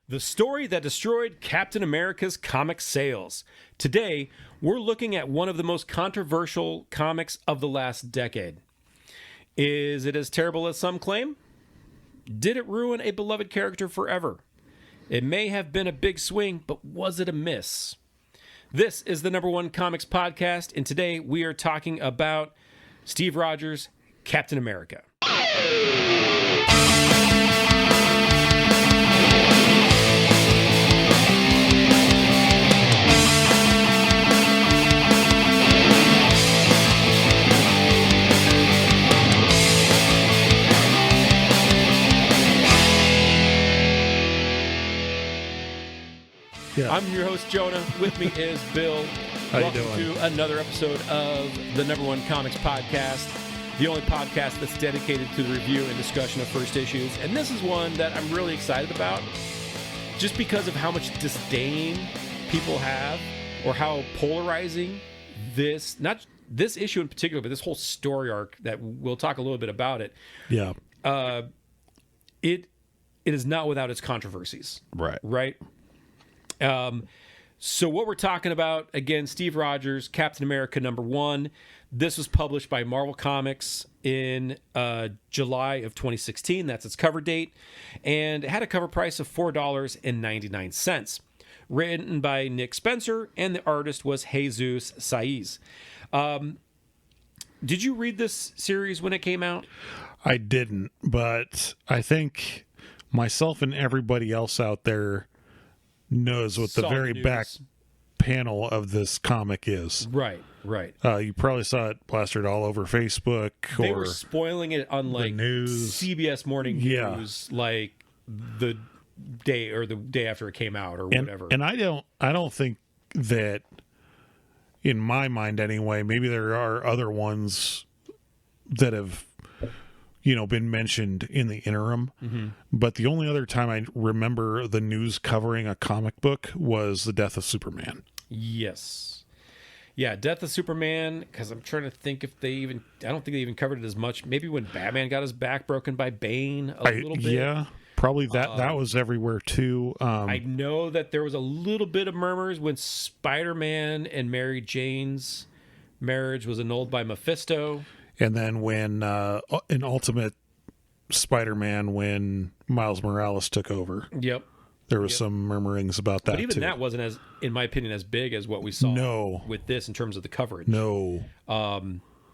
The story that destroyed Captain America's comic sales. Today, we're looking at one of the most controversial comics of the last decade. Is it as terrible as some claim? Did it ruin a beloved character forever? It may have been a big swing, but was it a miss? This is the Number One Comics Podcast, and today we are talking about Steve Rogers' Captain America. Yeah. I'm your host, Jonah. With me is Bill. How Welcome you doing? to another episode of the Number One Comics Podcast, the only podcast that's dedicated to the review and discussion of first issues. And this is one that I'm really excited about, just because of how much disdain people have, or how polarizing this, not this issue in particular, but this whole story arc that we'll talk a little bit about it. Yeah. It is not without its controversies. Right? So what we're talking about, again, Steve Rogers, Captain America #1. This was published by Marvel Comics in July of 2016. That's its cover date. And it had a cover price of $4.99. Written by Nick Spencer, and the artist was Jesus Saiz. Did you read this series when it came out? I didn't, but I think myself and everybody else out there knows what the very back panel of this comic is. Right. You probably saw it plastered all over Facebook. They were spoiling it on like news. CBS Morning News, like the day after it came out, or whatever. And I don't think that, in my mind anyway, maybe there are other ones that have been mentioned in the interim. Mm-hmm. But the only other time I remember the news covering a comic book was the death of Superman. Yes. Yeah, death of Superman, because I'm trying to think if I don't think they even covered it as much. Maybe when Batman got his back broken by Bane a little bit. Yeah, probably that was everywhere too. I know that there was a little bit of murmurs when Spider-Man and Mary Jane's marriage was annulled by Mephisto. And then when in Ultimate Spider-Man, when Miles Morales took over, there was some murmurings about that. But even too. that wasn't, as, in my opinion, as big as what we saw with this in terms of the coverage. No,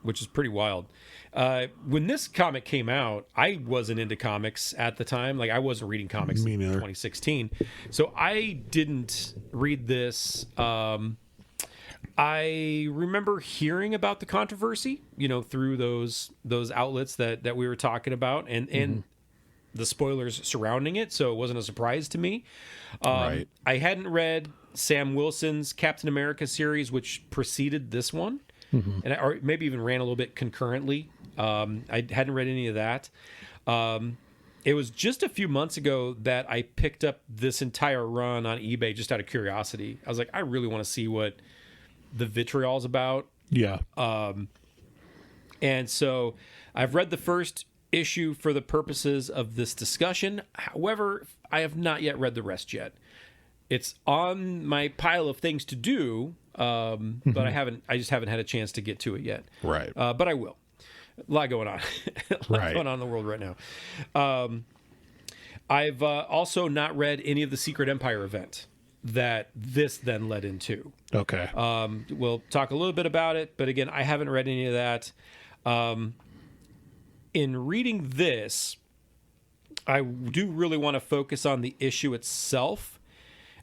which is pretty wild. When this comic came out, I wasn't into comics at the time. Like, I wasn't reading comics in 2016, so I didn't read this. I remember hearing about the controversy, through those outlets that we were talking about, and the spoilers surrounding it. So it wasn't a surprise to me. Right. I hadn't read Sam Wilson's Captain America series, which preceded this one, and or maybe even ran a little bit concurrently. I hadn't read any of that. It was just a few months ago that I picked up this entire run on eBay just out of curiosity. I was like, I really want to see what the vitriol's about. Yeah. And so I've read the first issue for the purposes of this discussion. However, I have not yet read the rest yet. It's on my pile of things to do, but I just haven't had a chance to get to it yet. Right. But I will. A lot going on. Going on in the world right now. I've also not read any of the Secret Empire event that this then led into. Okay. We'll talk a little bit about it, but again, I haven't read any of that. In reading this, I do really want to focus on the issue itself,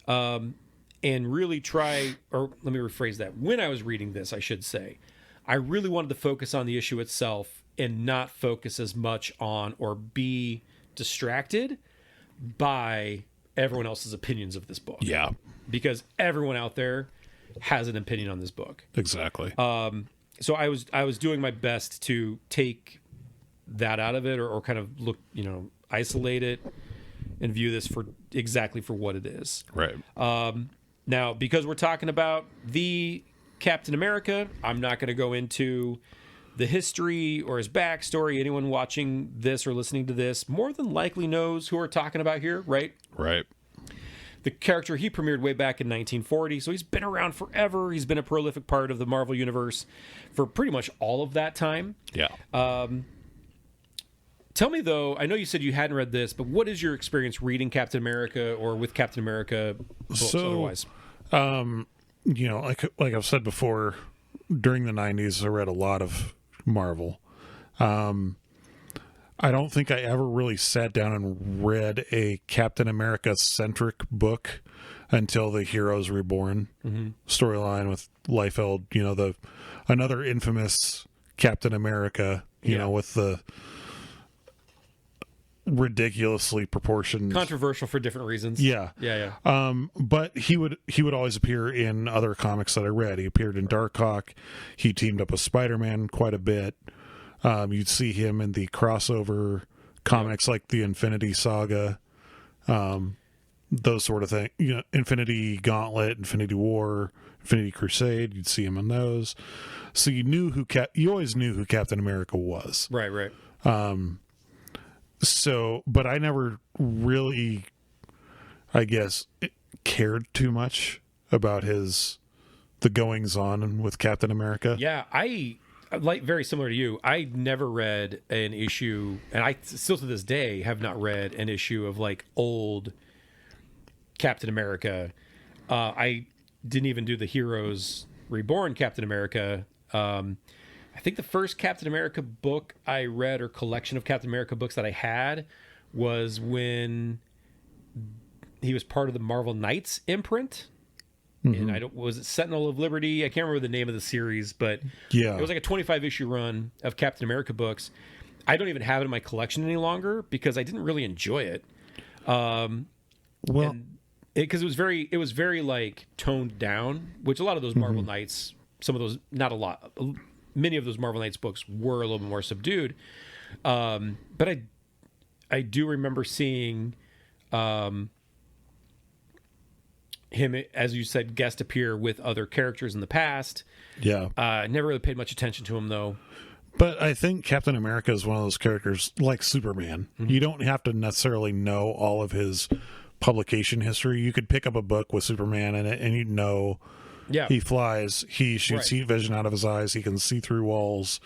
and really try, or let me rephrase that. When I was reading this, I should say, I really wanted to focus on the issue itself and not focus as much on or be distracted by everyone else's opinions of this book. Yeah. Because everyone out there has an opinion on this book. Exactly. So I was doing my best to take that out of it, or kind of look, isolate it and view this for what it is. Right. Now, because we're talking about the Captain America, I'm not going to go into the history or his backstory. Anyone watching this or listening to this more than likely knows who we're talking about here, right? Right. the character he premiered way back in 1940, so he's been around forever. He's been a prolific part of the Marvel Universe for pretty much all of that time. Yeah. Tell me, though, I know you said you hadn't read this, but what is your experience reading Captain America or with Captain America books otherwise? Like I've said before, during the 90s, I read a lot of Marvel. I don't think I ever really sat down and read a Captain America-centric book until the Heroes Reborn storyline with Liefeld, another infamous Captain America, with the ridiculously proportioned, controversial for different reasons. Yeah. But he would always appear in other comics that I read. He appeared in Darkhawk. He teamed up with Spider-Man quite a bit. You'd see him in the crossover comics like the Infinity Saga, those sort of things. Infinity Gauntlet, Infinity War, Infinity Crusade. You'd see him in those. So you always knew who Captain America was. Right. But I never really, I guess, cared too much about the goings on with Captain America. Yeah, I like, very similar to you. I never read an issue, and I still to this day have not read an issue of like old Captain America. I didn't even do the Heroes Reborn Captain America. I think the first Captain America book I read, or collection of Captain America books that I had, was when he was part of the Marvel Knights imprint. And was it Sentinel of Liberty? I can't remember the name of the series, but it was like a 25 issue run of Captain America books. I don't even have it in my collection any longer because I didn't really enjoy it. Because it was very like toned down, which a lot of those Marvel Knights, some of those, not a lot, many of those Marvel Knights books were a little bit more subdued. But I do remember seeing him, as you said, guest appear with other characters in the past. Yeah. Never really paid much attention to him, though. But I think Captain America is one of those characters like Superman. You don't have to necessarily know all of his publication history. You could pick up a book with Superman in it and you'd know he flies, he shoots heat vision out of his eyes, he can see through walls,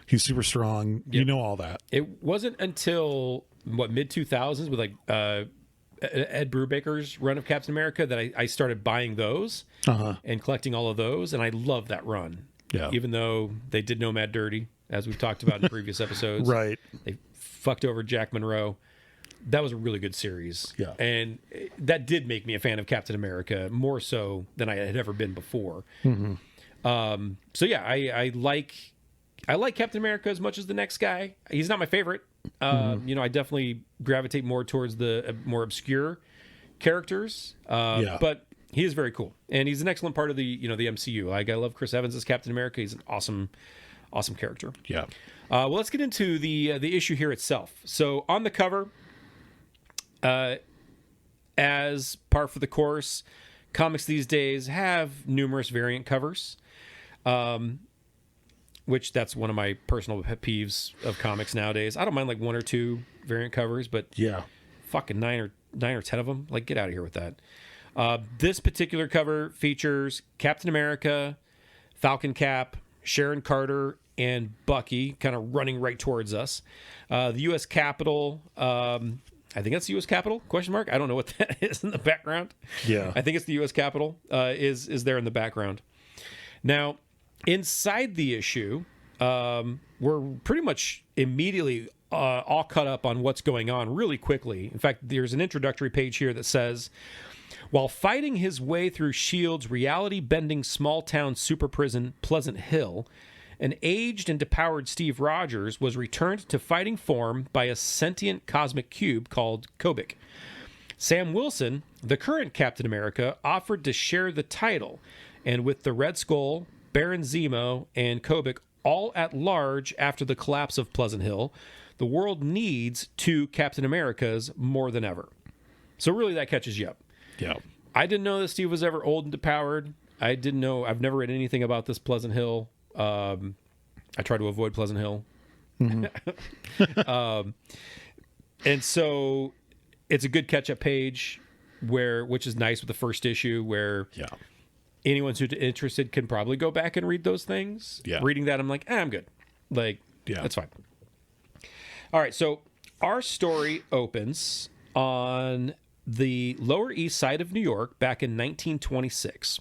he's super strong. You know all that. It wasn't until, mid-2000s with like Ed Brubaker's run of Captain America that I started buying those and collecting all of those, and I love that run. Yeah. Even though they did Nomad dirty, as we've talked about in previous episodes. Right. They fucked over Jack Monroe. That was a really good series. Yeah. And that did make me a fan of Captain America, more so than I had ever been before. So yeah, I like Captain America as much as the next guy. He's not my favorite. I definitely gravitate more towards the more obscure characters. But he is very cool, and he's an excellent part of the the MCU. Like, I love Chris Evans as Captain America. He's an awesome character. Yeah. Well, let's get into the issue here itself. So on the cover, as par for the course, comics these days have numerous variant covers. Which that's one of my personal pet peeves of comics nowadays. I don't mind like one or two variant covers, but fucking nine or 10 of them. Like, get out of here with that. This particular cover features Captain America, Falcon Cap, Sharon Carter, and Bucky kind of running right towards us. The U.S. Capitol, I think that's the U.S. Capitol, ? I don't know what that is in the background. Yeah. I think it's the U.S. Capitol is there in the background. Now, inside the issue, we're pretty much immediately all caught up on what's going on really quickly. In fact, there's an introductory page here that says, while fighting his way through S.H.I.E.L.D.'s reality-bending small-town super prison, Pleasant Hill, an aged and depowered Steve Rogers was returned to fighting form by a sentient cosmic cube called Kobik. Sam Wilson, the current Captain America, offered to share the title, and with the Red Skull, Baron Zemo, and Kobik all at large after the collapse of Pleasant Hill, the world needs two Captain Americas more than ever. So really that catches you up. Yeah. I didn't know that Steve was ever old and depowered. I've never read anything about this Pleasant Hill. I try to avoid Pleasant Hill. And so it's a good catch-up page. which is nice with the first issue, where Yeah. anyone who's interested can probably go back and read those things. Yeah. Reading that, I'm like, I'm good. Like, Yeah. that's fine. All right, so our story opens on the Lower East Side of New York back in 1926.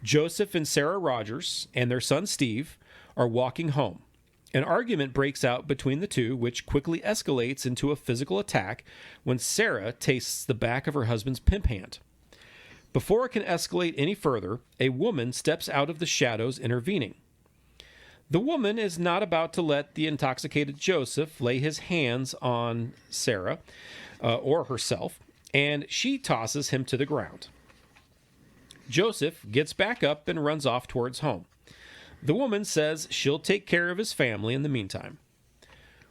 Joseph and Sarah Rogers and their son Steve are walking home. An argument breaks out between the two, which quickly escalates into a physical attack when Sarah tastes the back of her husband's pimp hand. Before it can escalate any further, a woman steps out of the shadows, intervening. The woman is not about to let the intoxicated Joseph lay his hands on Sarah or herself, and she tosses him to the ground. Joseph gets back up and runs off towards home. The woman says she'll take care of his family in the meantime.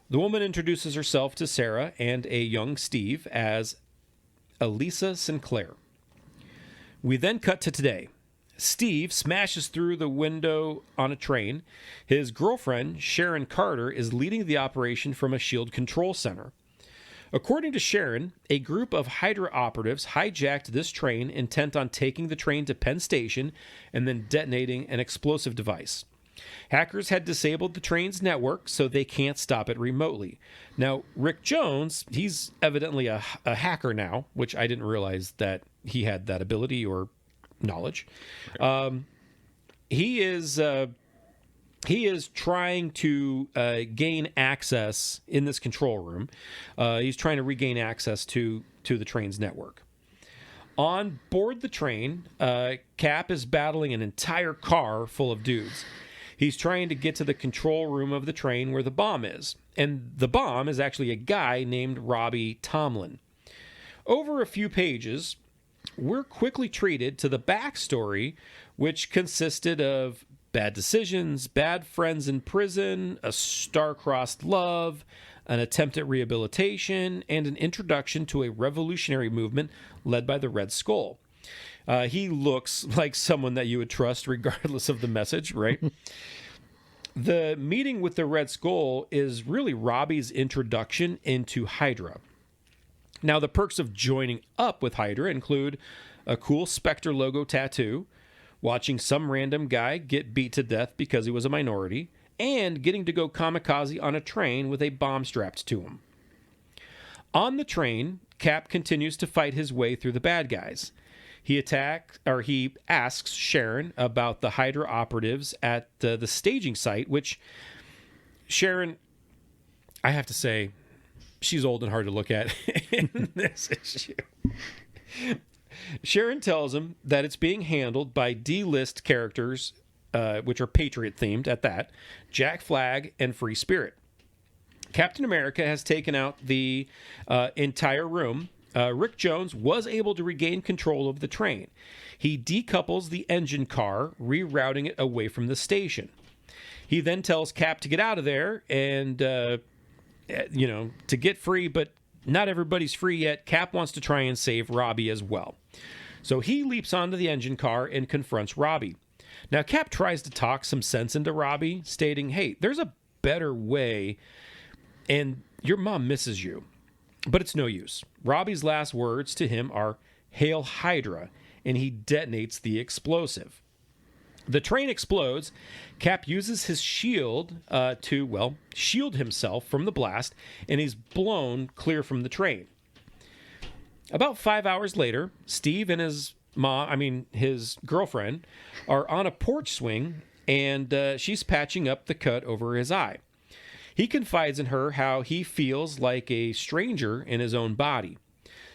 The woman introduces herself to Sarah and a young Steve as Elisa Sinclair. We then cut to today. Steve smashes through the window on a train. His girlfriend, Sharon Carter, is leading the operation from a SHIELD control center. According to Sharon, a group of Hydra operatives hijacked this train, intent on taking the train to Penn Station and then detonating an explosive device. Hackers had disabled the train's network, so they can't stop it remotely. Now, Rick Jones, he's evidently a hacker now, which I didn't realize that he had that ability or knowledge. He is trying to gain access in this control room. He's trying to regain access to the train's network. On board the train, Cap is battling an entire car full of dudes. He's trying to get to the control room of the train where the bomb is. And the bomb is actually a guy named Robbie Tomlin. Over a few pages, we're quickly treated to the backstory, which consisted of bad decisions, bad friends in prison, a star-crossed love, an attempt at rehabilitation, and an introduction to a revolutionary movement led by the Red Skull. He looks like someone that you would trust regardless of the message, right? The meeting with the Red Skull is really Robbie's introduction into Hydra. Now, the perks of joining up with Hydra include a cool Spectre logo tattoo, watching some random guy get beat to death because he was a minority, and getting to go kamikaze on a train with a bomb strapped to him. On the train, Cap continues to fight his way through the bad guys. He asks Sharon about the Hydra operatives at the staging site, which Sharon, I have to say, she's old and hard to look at in this issue. Sharon tells him that it's being handled by D-list characters, which are Patriot themed at that, Jack Flag and Free Spirit. Captain America has taken out the entire room. Rick Jones was able to regain control of the train. He decouples the engine car, rerouting it away from the station. He then tells Cap to get out of there and, to get free, but not everybody's free yet. Cap wants to try and save Robbie as well. So he leaps onto the engine car and confronts Robbie. Now, Cap tries to talk some sense into Robbie, stating, hey, there's a better way, and your mom misses you. But it's no use. Robbie's last words to him are, "Hail Hydra," and he detonates the explosive. The train explodes. Cap uses his shield to shield himself from the blast, and he's blown clear from the train. About 5 hours later, Steve and his girlfriend, are on a porch swing, and she's patching up the cut over his eye. He confides in her how he feels like a stranger in his own body.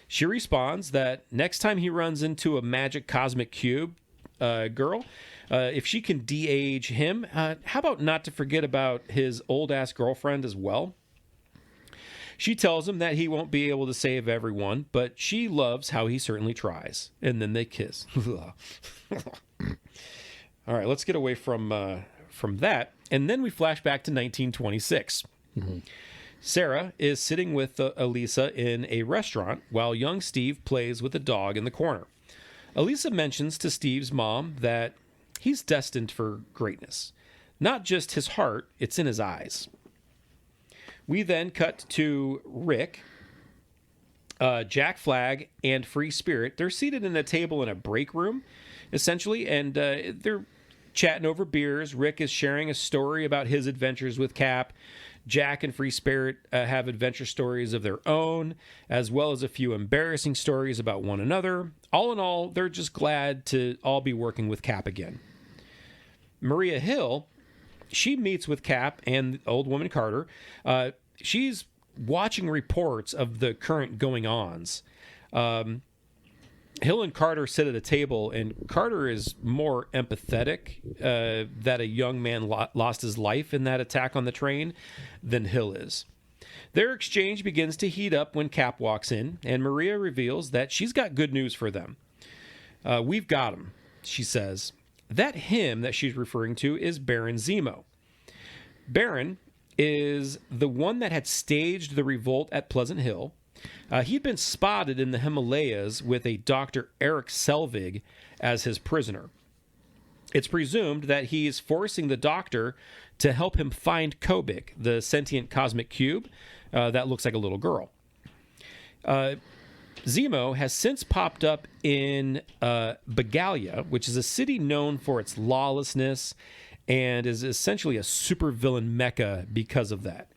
She responds that next time he runs into a magic cosmic cube girl, if she can de-age him, how about not to forget about his old-ass girlfriend as well? She tells him that he won't be able to save everyone, but she loves how he certainly tries. And then they kiss. All right, let's get away from that. And then we flash back to 1926. Mm-hmm. Sarah is sitting with Elisa in a restaurant while young Steve plays with a dog in the corner. Elisa mentions to Steve's mom that he's destined for greatness. Not just his heart, it's in his eyes. We then cut to Rick Jack Flag and Free Spirit, they're seated in a table in a break room, essentially, and they're chatting over beers. Rick is sharing a story about his adventures with Cap. Jack and Free Spirit have adventure stories of their own, as well as a few embarrassing stories about one another. All in all, they're just glad to all be working with Cap again. Maria Hill, she meets with Cap and the old woman Carter. She's watching reports of the current going-ons. Hill and Carter sit at a table, and Carter is more empathetic that a young man lost his life in that attack on the train than Hill is. Their exchange begins to heat up when Cap walks in, and Maria reveals that she's got good news for them. We've got him, she says. That him that she's referring to is Baron Zemo. Baron is the one that had staged the revolt at Pleasant Hill. He'd been spotted in the Himalayas with a Dr. Eric Selvig as his prisoner. It's presumed that he's forcing the doctor to help him find Kobik, the sentient cosmic cube that looks like a little girl. Zemo has since popped up in Bagalia, which is a city known for its lawlessness and is essentially a supervillain mecca because of that.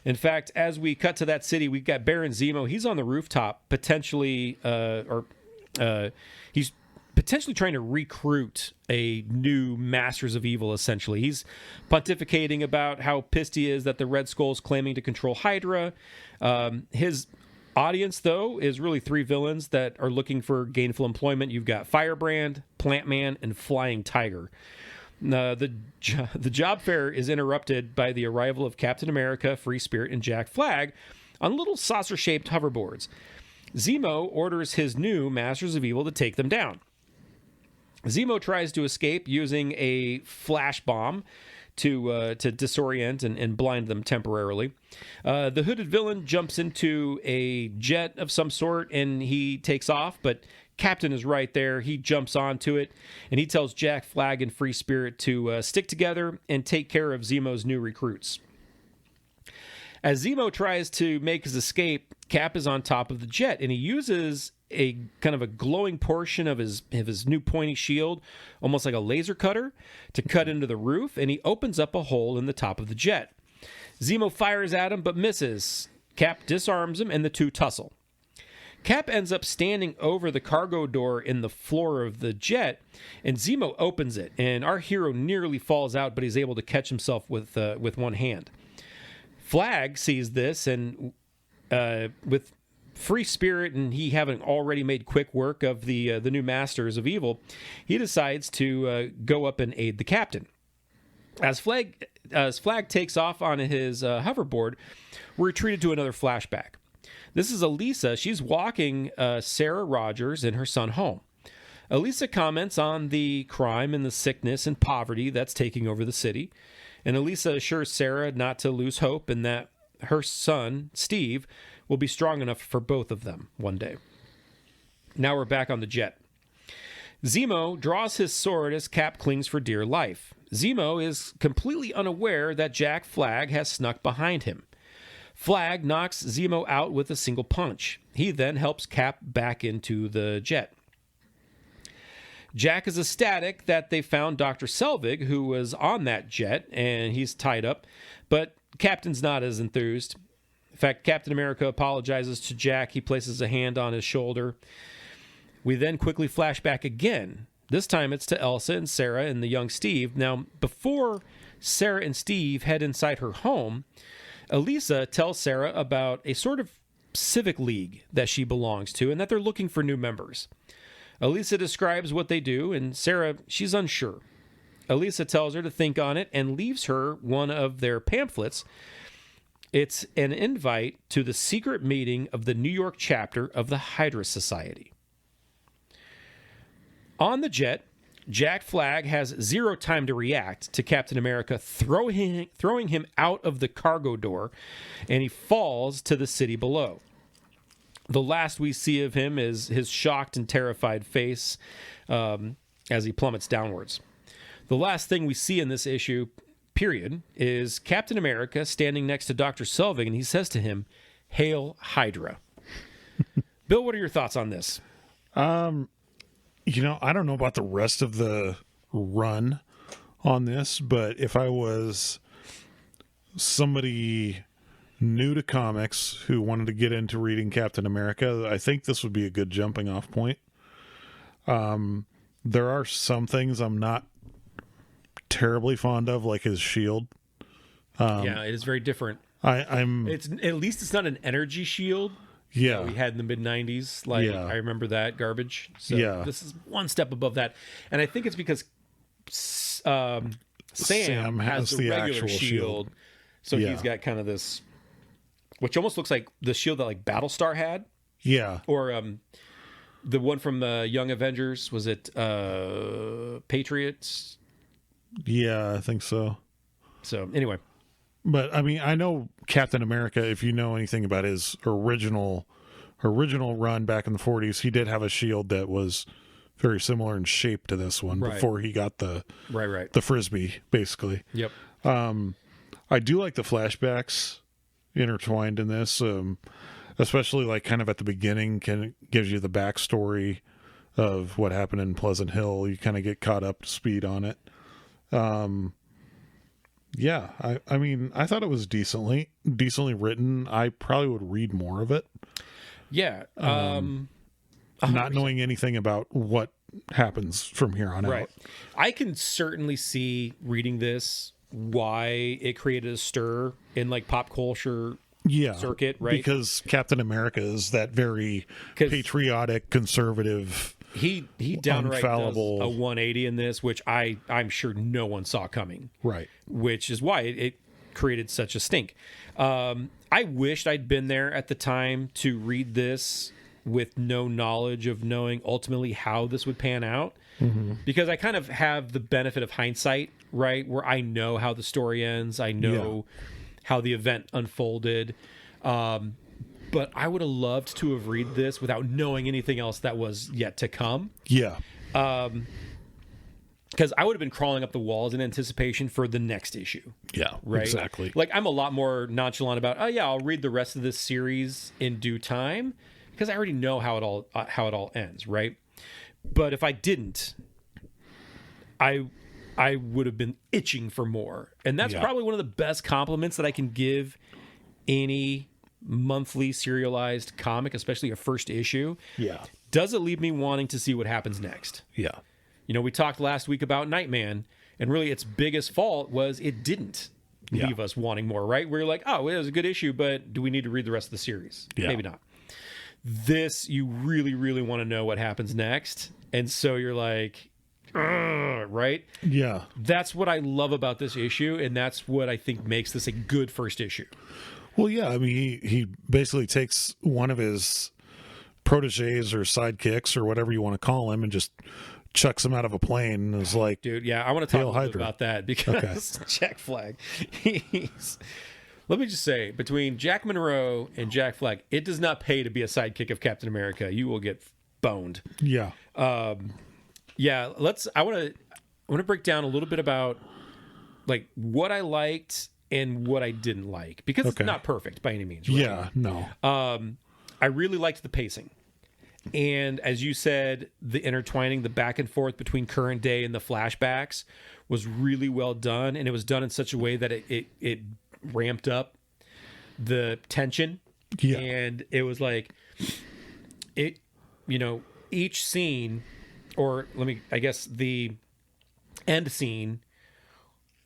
In fact, as we cut to that city, we've got Baron Zemo. He's on the rooftop, potentially, he's potentially trying to recruit a new Masters of Evil, essentially. He's pontificating about how pissed he is that the Red Skull's claiming to control Hydra. His audience, though, is really three villains that are looking for gainful employment. You've got Firebrand, Plant Man, and Flying Tiger. The job fair is interrupted by the arrival of Captain America, Free Spirit, and Jack Flag on little saucer-shaped hoverboards. Zemo orders his new Masters of Evil to take them down. Zemo tries to escape using a flash bomb to disorient and blind them temporarily. The hooded villain jumps into a jet of some sort and he takes off, but Captain is right there. He jumps onto it and he tells Jack Flag and Free Spirit to stick together and take care of Zemo's new recruits. As Zemo tries to make his escape, Cap is on top of the jet and he uses a kind of a glowing portion of his new pointy shield, almost like a laser cutter, to cut into the roof, and he opens up a hole in the top of the jet. Zemo fires at him but misses. Cap disarms him and the two tussle. Cap ends up standing over the cargo door in the floor of the jet, and Zemo opens it, and our hero nearly falls out, but he's able to catch himself with one hand. Flag sees this, and with Free Spirit and he having already made quick work of the new Masters of Evil, he decides to go up and aid the captain. As Flag takes off on his hoverboard, we're treated to another flashback. This is Elisa. She's walking Sarah Rogers and her son home. Elisa comments on the crime and the sickness and poverty that's taking over the city. And Elisa assures Sarah not to lose hope and that her son, Steve, will be strong enough for both of them one day. Now we're back on the jet. Zemo draws his sword as Cap clings for dear life. Zemo is completely unaware that Jack Flag has snuck behind him. Flag knocks Zemo out with a single punch. He then helps Cap back into the jet. Jack is ecstatic that they found Dr. Selvig, who was on that jet, and he's tied up, but Captain's not as enthused. In fact, Captain America apologizes to Jack. He places a hand on his shoulder. We then quickly flash back again. This time it's to Elsa and Sarah and the young Steve. Now, before Sarah and Steve head inside her home, Elisa tells Sarah about a sort of civic league that she belongs to and that they're looking for new members. Elisa describes what they do, and Sarah, she's unsure. Elisa tells her to think on it and leaves her one of their pamphlets. It's an invite to the secret meeting of the New York chapter of the Hydra Society. On the jet, Jack Flag has zero time to react to Captain America throwing him out of the cargo door, and he falls to the city below. The last we see of him is his shocked and terrified face as he plummets downwards. The last thing we see in this issue, period, is Captain America standing next to Dr. Selvig, and he says to him, Hail Hydra. Bill, what are your thoughts on this? You know, I don't know about the rest of the run on this, but if I was somebody new to comics who wanted to get into reading Captain America, I think this would be a good jumping off point. There are some things I'm not terribly fond of, like his shield. Yeah, it is very different. I'm It's at least it's not an energy shield yeah. that we had in the mid 90s. Like Yeah. I remember that garbage. So Yeah. this is one step above that. And I think it's because Sam has the regular actual shield. So Yeah. he's got kind of this, which almost looks like the shield that like Battlestar had, Yeah. or the one from the Young Avengers. Was it Patriots? Yeah, I think so. So anyway, But I mean, I know Captain America, if you know anything about his original run back in the 40s, he did have a shield that was very similar in shape to this one Right. before he got the right. frisbee, basically. Yep. I do like the flashbacks intertwined in this, especially like kind of at the beginning, gives you the backstory of what happened in Pleasant Hill. You kind of get caught up to speed on it. Yeah, I mean, I thought it was decently written. I probably would read more of it, Yeah. not knowing anything about what happens from here on Right. out. I can certainly see reading this why it created a stir in like pop culture Yeah, circuit, right? Because Captain America is that very 'Cause- patriotic, conservative. He downright does Infallible. a 180 in this, which I'm sure no one saw coming, Right. which is why it created such a stink. I wished I'd been there at the time to read this with no knowledge of knowing ultimately how this would pan out. Because I kind of have the benefit of hindsight, right? Where I know how the story ends. I know how the event unfolded. But I would have loved to have read this without knowing anything else that was yet to come. Yeah. Because I would have been crawling up the walls in anticipation for the next issue. Yeah. Right? Exactly. Like I'm a lot more nonchalant about, oh yeah, I'll read the rest of this series in due time because I already know how it all ends, right? But if I didn't, I would have been itching for more. And that's Yeah. probably one of the best compliments that I can give any monthly serialized comic, especially a first issue. Yeah. Does it leave me wanting to see what happens next? Yeah. You know, we talked last week about Nightman, and really its biggest fault was it didn't Yeah. leave us wanting more, right? We're like, oh, it was a good issue, but do we need to read the rest of the series? Yeah. Maybe not. This, you really, really want to know what happens next. And so you're like, "Ugh," right? Yeah. That's what I love about this issue, and that's what I think makes this a good first issue. Well, yeah. I mean, he basically takes one of his proteges or sidekicks or whatever you want to call him and just chucks him out of a plane and is like, Dude, yeah, I want to talk Hail a little bit Hydra. about that because Jack Flag, let me just say, between Jack Monroe and Jack Flag, it does not pay to be a sidekick of Captain America. You will get boned. yeah. Yeah, I want to break down a little bit about like what I liked and what I didn't like because it's Okay. not perfect by any means. Right? Yeah. No. I really liked the pacing. And as you said, the intertwining, the back and forth between current day and the flashbacks was really well done. And it was done in such a way that it ramped up the tension. Yeah. And it was like, each scene, or I guess the end scene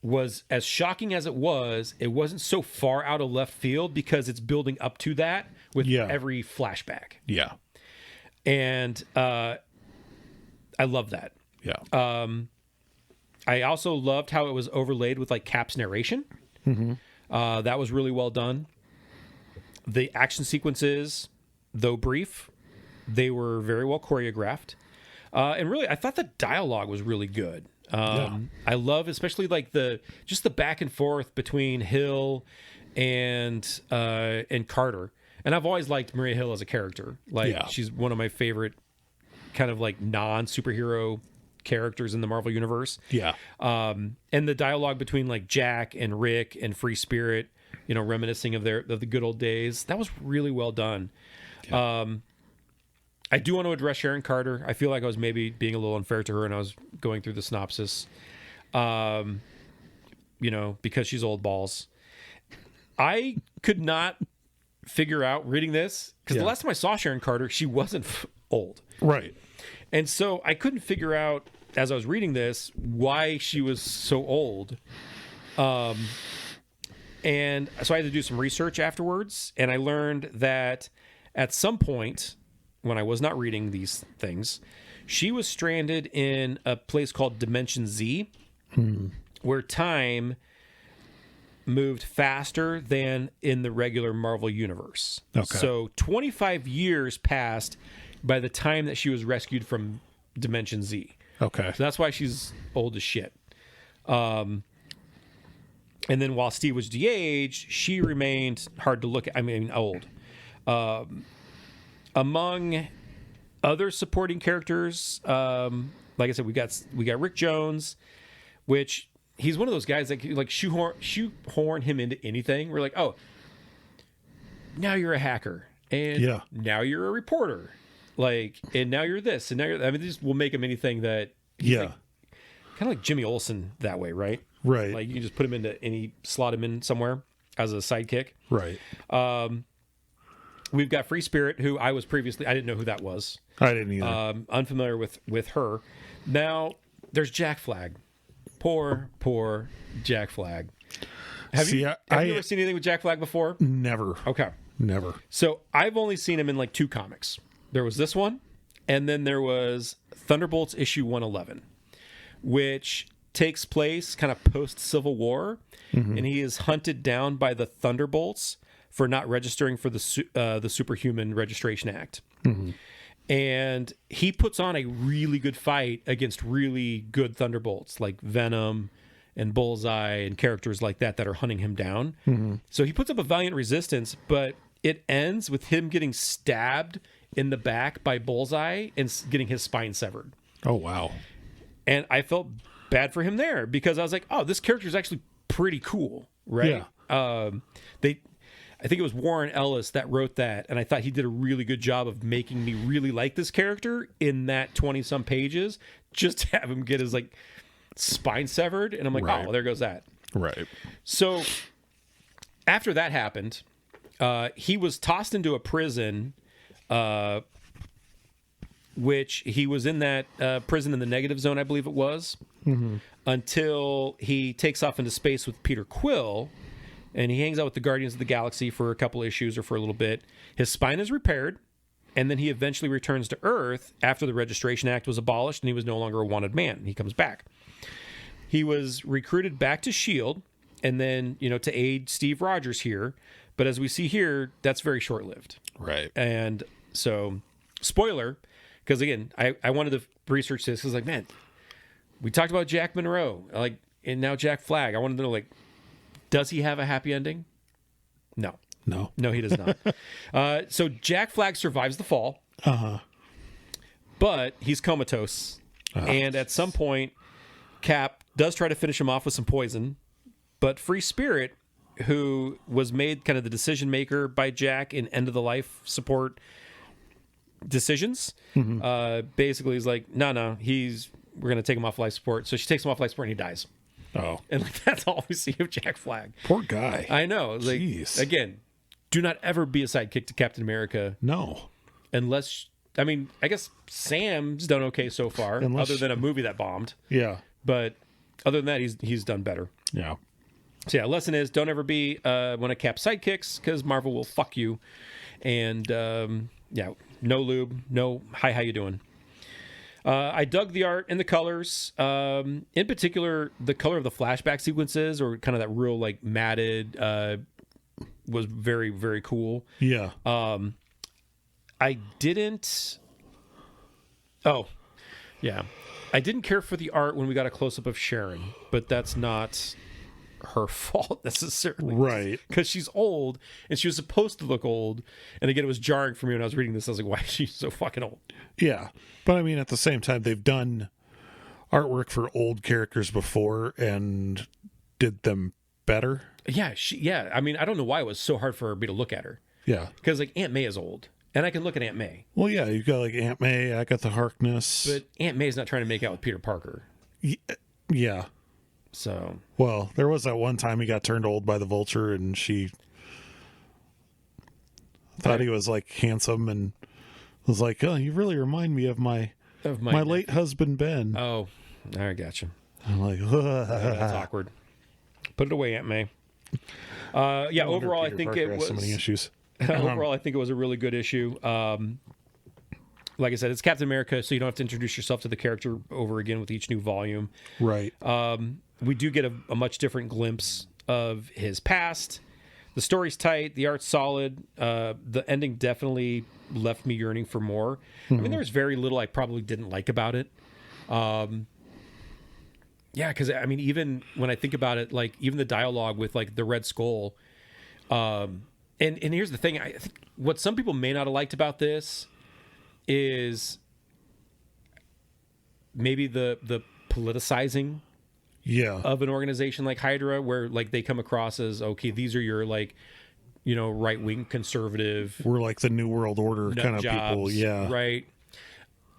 was as shocking as it wasn't so far out of left field because it's building up to that with Yeah. every flashback. Yeah. And I love that. Yeah. I also loved how it was overlaid with like Cap's narration. That was really well done. The action sequences, though brief, they were very well choreographed. And really, I thought the dialogue was really good. I love especially like the back and forth between Hill and Carter. And I've always liked Maria Hill as a character. Like she's one of my favorite kind of like non-superhero characters in the Marvel universe. Yeah. And the dialogue between like Jack and Rick and Free Spirit reminiscing of the good old days. That was really well done. Yeah. I do want to address Sharon Carter. I feel like I was maybe being a little unfair to her when I was going through the synopsis. Because she's old balls. I could not figure out reading this, because the last time I saw Sharon Carter, she wasn't old. Right. And so I couldn't figure out, as I was reading this, why she was so old. And so I had to do some research afterwards, and I learned that at some point, when I was not reading these things, she was stranded in a place called Dimension Z, where time moved faster than in the regular Marvel universe. Okay. So 25 years passed by the time that she was rescued from Dimension Z. Okay. So that's why she's old as shit. And then while Steve was de-aged, she remained hard to look at. I mean, old. Among other supporting characters, like I said, we got Rick Jones, which he's one of those guys that like shoehorn him into anything. We're like, oh, now you're a hacker, and now you're a reporter, and now you're this, and now I mean, this will make him anything that. Kind of like Jimmy Olsen that way, right? Right. Like you can just put him into slot him in somewhere as a sidekick. Right. We've got Free Spirit, who I didn't know who that was. I didn't either. Unfamiliar with her. Now there's Jack Flag. Poor Jack Flag. Have you ever seen anything with Jack Flag before? Never. Okay. Never. So I've only seen him in like 2 comics. There was this one, and then there was Thunderbolts issue 111, which takes place kind of post-Civil War, and he is hunted down by the Thunderbolts for not registering for the Superhuman Registration Act. And he puts on a really good fight against really good Thunderbolts like Venom and Bullseye and characters like that are hunting him down. So he puts up a valiant resistance, but it ends with him getting stabbed in the back by Bullseye and getting his spine severed. Oh, wow. And I felt bad for him there because I was like, oh, this character is actually pretty cool, right? Yeah. I think it was Warren Ellis that wrote that, and I thought he did a really good job of making me really like this character in that 20-some pages, just to have him get his spine severed, and I'm like, oh, well, there goes that. Right. So after that happened, he was tossed into a prison, which he was in that prison in the negative zone, I believe it was, until he takes off into space with Peter Quill, and he hangs out with the Guardians of the Galaxy for a couple issues or for a little bit. His spine is repaired, and then he eventually returns to Earth after the Registration Act was abolished and he was no longer a wanted man. He comes back. He was recruited back to S.H.I.E.L.D., and then, to aid Steve Rogers here. But as we see here, that's very short-lived. Right. And so, spoiler, because again, I wanted to research this because, man, we talked about Jack Monroe, and now Jack Flag. I wanted to know, does he have a happy ending? No, he does not. So Jack Flag survives the fall, but he's comatose, and at some point, Cap does try to finish him off with some poison, but Free Spirit, who was made kind of the decision maker by Jack in end of the life support decisions, basically is like, no, we're gonna take him off life support. So she takes him off life support and he dies. Oh. And that's all we see of Jack Flag. Poor guy. I know. Jeez. Again, do not ever be a sidekick to Captain America. No. Unless, I guess Sam's done okay so far, other than a movie that bombed. Yeah. But other than that, he's done better. Yeah. So yeah, lesson is don't ever be one of Cap's sidekicks because Marvel will fuck you. And no lube, no hi, how you doing? I dug the art and the colors. In particular, the color of the flashback sequences, or kind of that real matted, was very, very cool. Yeah. I didn't. Oh, yeah. I didn't care for the art when we got a close up of Sharon, but that's not her fault necessarily, right? Because she's old and she was supposed to look old. And again, it was jarring for me when I was reading this. I was like, why is she so fucking old? Yeah, but at the same time, they've done artwork for old characters before and did them better. Yeah, yeah. I mean, I don't know why it was so hard for me to look at her. Yeah. Because, like, Aunt May is old. And I can look at Aunt May. Well, yeah, you've got like Aunt May, Agatha Harkness. But Aunt May's not trying to make out with Peter Parker. Yeah. So. Well, there was that one time he got turned old by the Vulture, and she thought he was like handsome, and was like, "Oh, you really remind me of my late husband Ben." Oh, I got you. I'm like, That's awkward. Put it away, Aunt May. Yeah. Overall, I think it was so many issues. overall, I think it was a really good issue. Like I said, it's Captain America, so you don't have to introduce yourself to the character over again with each new volume. Right. We do get a much different glimpse of his past. The story's tight. The art's solid. The ending definitely left me yearning for more. I mean, there's very little I probably didn't like about it. Yeah, because, I mean, even when I think about it, like, even the dialogue with, like, the Red Skull. And here's the thing. I think what some people may not have liked about this is maybe the politicizing of an organization like Hydra, where like they come across as, okay, these are your like, you know, right-wing conservative, we're like the New World Order kind of people. Yeah. Right.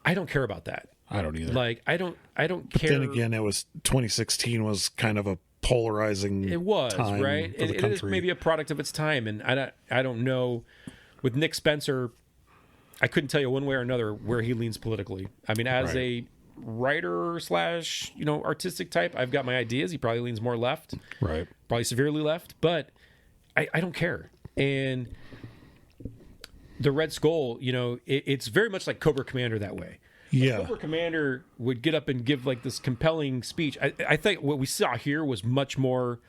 I don't care about that. I don't either. Like, I don't but care. Then again, it was 2016 was kind of a polarizing It was, time right? for the It is country. maybe a product of its time. And I don't know. With Nick Spencer, I couldn't tell you one way or another where he leans politically. I mean, as a writer / you know, artistic type, I've got my ideas. He probably leans more left, Right. probably severely left, but I don't care. And the Red Skull, you know, it's very much like Cobra Commander that way. Yeah. Cobra Commander would get up and give like this compelling speech. I think what we saw here was much more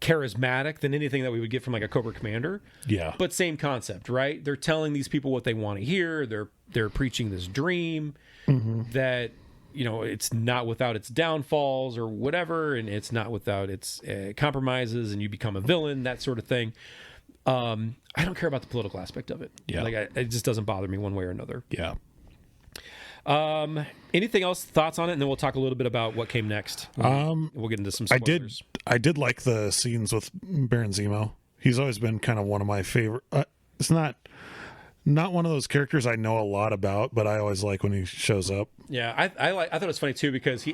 charismatic than anything that we would get from like a Cobra Commander. Yeah. But same concept, right? They're telling these people what they want to hear. They're preaching this dream that, you know, it's not without its downfalls or whatever, and it's not without its compromises, and you become a villain, that sort of thing. I don't care about the political aspect of it. Yeah. Like it just doesn't bother me one way or another. Yeah. Anything else? Thoughts on it? And then we'll talk a little bit about what came next. We'll get into some spoilers. I did like the scenes with Baron Zemo. He's always been kind of one of my favorite. It's not one of those characters I know a lot about, but I always like when he shows up. Yeah, I thought it was funny too, because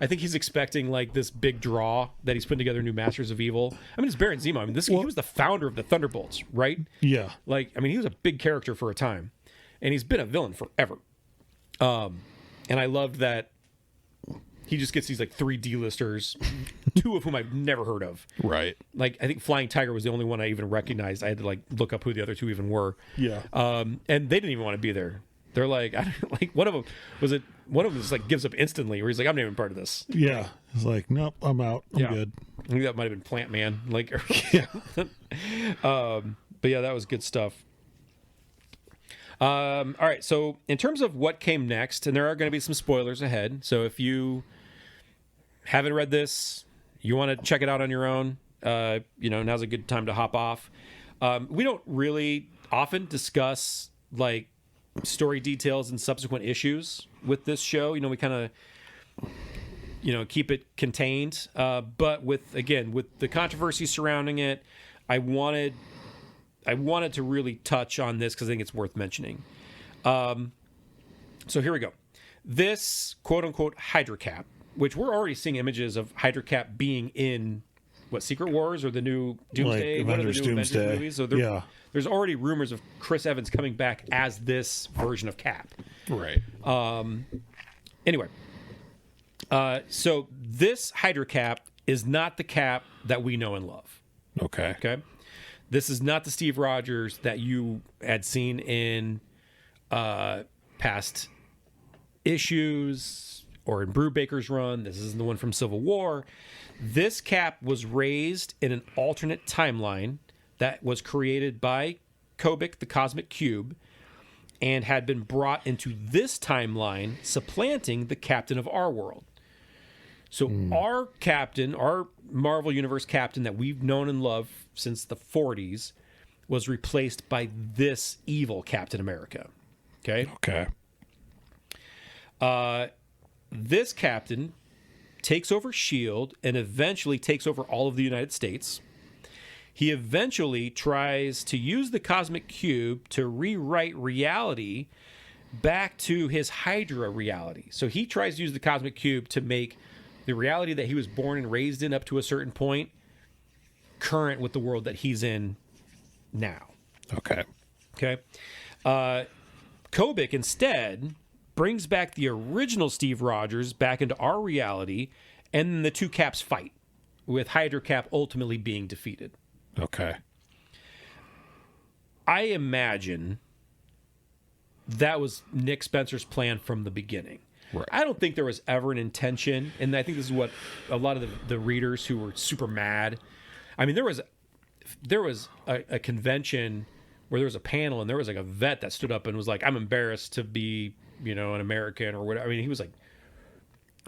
I think he's expecting like this big draw that he's putting together new Masters of Evil. I mean, it's Baron Zemo. I mean, he was the founder of the Thunderbolts, right? Yeah. Like, I mean, he was a big character for a time, and he's been a villain forever. And I loved that he just gets these like 3 D-listers, 2 of whom I've never heard of. Right. Like, I think Flying Tiger was the only one I even recognized. I had to like look up who the other 2 even were. Yeah. And they didn't even want to be there. They're like, one of them just like gives up instantly, where he's like, I'm not even part of this. Yeah. It's like, nope, I'm out. I'm good. I think that might have been Plant Man. Like, Yeah. But yeah, that was good stuff. All right, so in terms of what came next, and there are going to be some spoilers ahead, so if you haven't read this, you want to check it out on your own, you know, now's a good time to hop off. We don't really often discuss like story details and subsequent issues with this show. You know, we kind of, you know, keep it contained. But with the controversy surrounding it, I wanted to really touch on this because I think it's worth mentioning. So here we go. This quote unquote Hydra Cap, which we're already seeing images of Hydra Cap being in Secret Wars or the new Doomsday, like one of the new Avengers Doomsday. movies. So there's already rumors of Chris Evans coming back as this version of Cap. Right. Anyway, so this Hydra Cap is not the Cap that we know and love. Okay. Okay. This is not the Steve Rogers that you had seen in past issues or in Brubaker's run. This isn't the one from Civil War. This Cap was raised in an alternate timeline that was created by Kobik, the Cosmic Cube, and had been brought into this timeline, supplanting the captain of our world. So our captain, our Marvel Universe captain that we've known and loved since the 40s, was replaced by this evil Captain America. Okay? Okay. This captain takes over S.H.I.E.L.D. and eventually takes over all of the United States. He eventually tries to use the cosmic cube to rewrite reality back to his Hydra reality. So he tries to use the cosmic cube to make the reality that he was born and raised in up to a certain point current with the world that he's in now. Okay. Okay. Kobik instead brings back the original Steve Rogers back into our reality, and then the two Caps fight, with Hydra Cap ultimately being defeated. Okay. I imagine that was Nick Spencer's plan from the beginning. Right. I don't think there was ever an intention, and I think this is what a lot of the readers who were super mad. I mean, there was a convention where there was a panel, and there was like a vet that stood up and was like, "I'm embarrassed to be, an American," or whatever. I mean, he was like,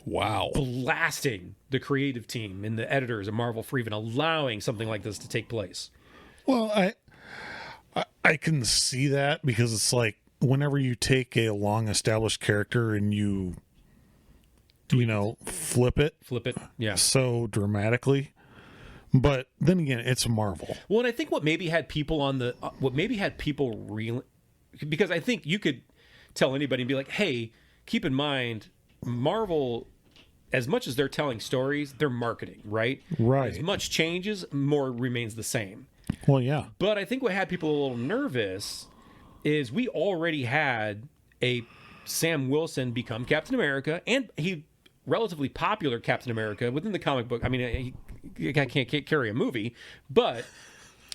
wow, blasting the creative team and the editors at Marvel for even allowing something like this to take place. Well, I can see that, because it's like whenever you take a long established character and you flip it, yeah, so dramatically. But then again, it's Marvel. Well, and I think what maybe had people because I think you could tell anybody and be like, hey, keep in mind, Marvel, as much as they're telling stories, they're marketing, right? Right. As much changes, more remains the same. Well, yeah. But I think what had people a little nervous is we already had a Sam Wilson become Captain America, and he relatively popular Captain America within the comic book. I mean, he can't carry a movie, but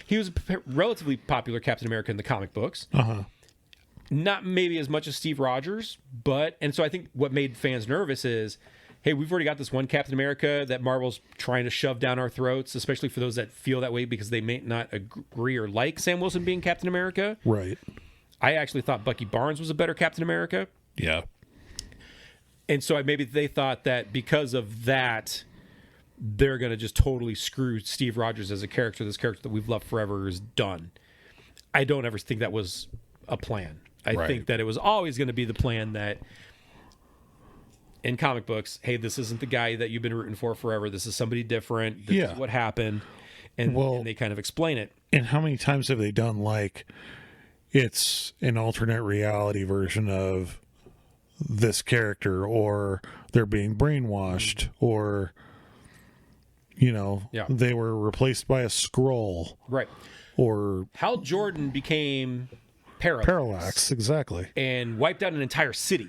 he was a relatively popular Captain America in the comic books. Uh-huh. Not maybe as much as Steve Rogers, and so I think what made fans nervous is, hey, we've already got this one Captain America that Marvel's trying to shove down our throats, especially for those that feel that way because they may not agree or like Sam Wilson being Captain America. Right. I actually thought Bucky Barnes was a better Captain America. Yeah. And so maybe they thought that because of that, they're going to just totally screw Steve Rogers as a character. This character that we've loved forever is done. I don't ever think that was a plan. I think that it was always going to be the plan that in comic books, hey, this isn't the guy that you've been rooting for forever. This is somebody different. This is what happened. And they kind of explain it. And how many times have they done, like, it's an alternate reality version of this character, or they're being brainwashed, or they were replaced by a scroll, right? Or Hal Jordan became Parallax, exactly, and wiped out an entire city.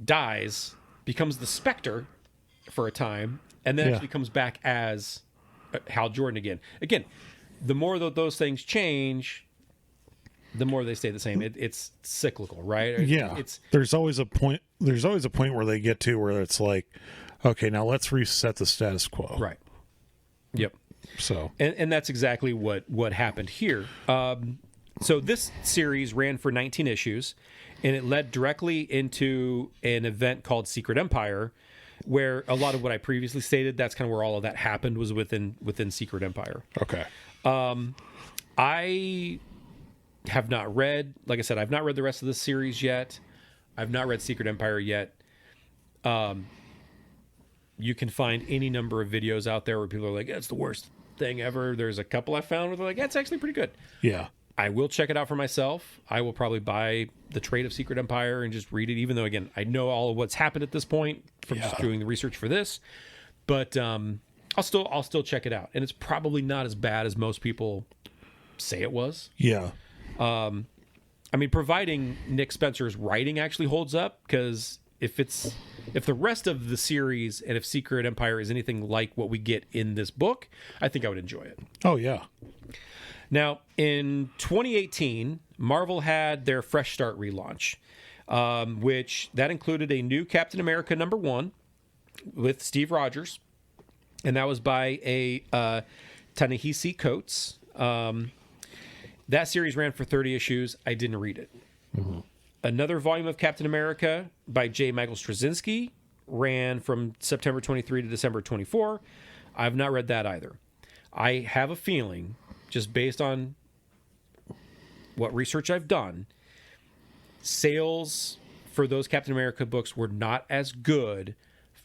Dies, becomes the Spectre for a time, and then actually comes back as Hal Jordan again. Again, the more that those things change, the more they stay the same. It's cyclical, right? Yeah. There's always a point where they get to where it's like, okay, now let's reset the status quo. Right. Yep. So and that's exactly what happened here. So this series ran for 19 issues, and it led directly into an event called Secret Empire, where a lot of what I previously stated, that's kind of where all of that happened, was within Secret Empire. Okay. I have not read, like I said, I've not read the rest of the series yet. I've not read Secret Empire yet. You can find any number of videos out there where people are like, it's the worst thing ever. There's a couple I found where they're like, it's actually pretty good. Yeah. I will check it out for myself. I will probably buy the trade of Secret Empire and just read it, even though, again, I know all of what's happened at this point from just doing the research for this. But I'll still check it out. And it's probably not as bad as most people say it was. Yeah. I mean, providing Nick Spencer's writing actually holds up, because if the rest of the series and if Secret Empire is anything like what we get in this book, I think I would enjoy it. Oh, yeah. Now, in 2018, Marvel had their Fresh Start relaunch, which that included a new Captain America #1 with Steve Rogers, and that was by a Ta-Nehisi Coates. That series ran for 30 issues. I didn't read it. Mm-hmm. Another volume of Captain America by J. Michael Straczynski ran from September 23 to December 24. I've not read that either. I have a feeling, just based on what research I've done, sales for those Captain America books were not as good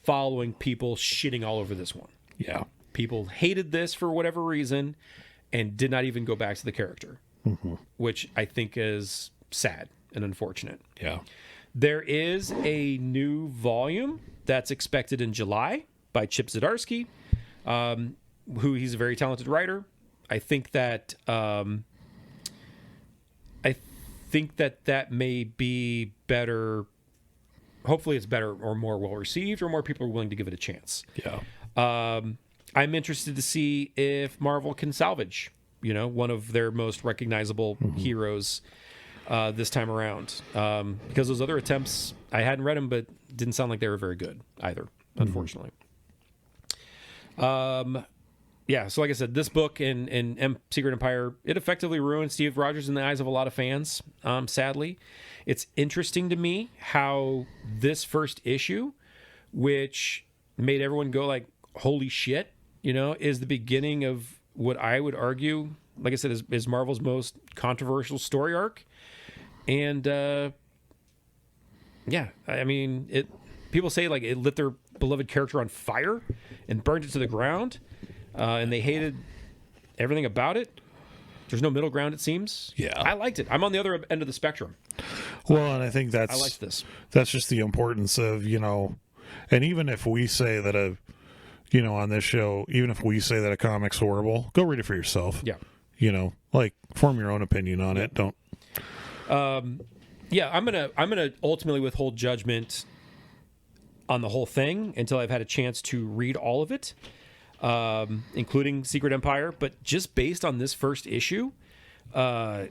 following people shitting all over this one. Yeah. People hated this for whatever reason and did not even go back to the character, which I think is sad and unfortunate. Yeah. There is a new volume that's expected in July by Chip Zdarsky, who he's a very talented writer. I think that that may be better. Hopefully it's better or more well received, or more people are willing to give it a chance. Yeah. I'm interested to see if Marvel can salvage, one of their most recognizable heroes this time around. Because those other attempts, I hadn't read them, but didn't sound like they were very good either, unfortunately. Yeah, so like I said, this book in Secret Empire, it effectively ruined Steve Rogers in the eyes of a lot of fans, sadly. It's interesting to me how this first issue, which made everyone go like, holy shit, is the beginning of what I would argue, like I said, is Marvel's most controversial story arc. And, yeah, I mean, people say like it lit their beloved character on fire and burned it to the ground. And they hated everything about it. There's no middle ground, it seems. Yeah. I liked it. I'm on the other end of the spectrum. Well, and I think I liked this. That's just the importance of, and even if we say that on this show, even if we say that a comic's horrible, go read it for yourself. Yeah. Form your own opinion on it. Don't. Yeah, I'm gonna ultimately withhold judgment on the whole thing until I've had a chance to read all of it. Including Secret Empire, but just based on this first issue, I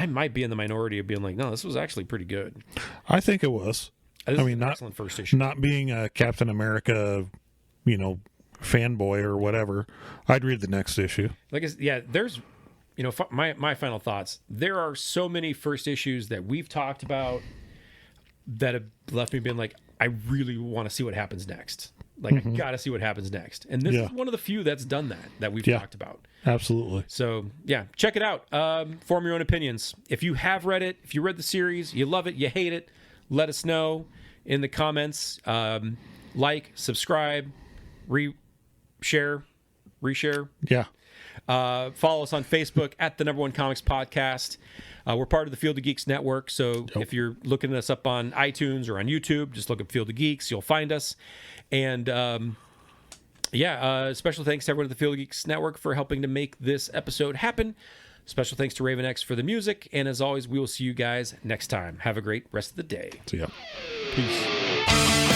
might be in the minority of being like, no, this was actually pretty good. I think it was. This is an excellent first issue. Not being a Captain America, fanboy or whatever, I'd read the next issue. There's, my final thoughts. There are so many first issues that we've talked about that have left me being like, I really want to see what happens next. Like, I gotta see what happens next. And this is one of the few that's done that we've talked about. Absolutely. So, yeah, check it out. Form your own opinions. If you have read it, if you read the series, you love it, you hate it, let us know in the comments. Like, subscribe, reshare. Yeah. Follow us on Facebook at the Number One Comics Podcast. We're part of the Field of Geeks network, so if you're looking us up on iTunes or on YouTube, just look up Field of Geeks. You'll find us. And, special thanks to everyone at the Field of Geeks network for helping to make this episode happen. Special thanks to Raven X for the music. And as always, we will see you guys next time. Have a great rest of the day. See ya. Peace.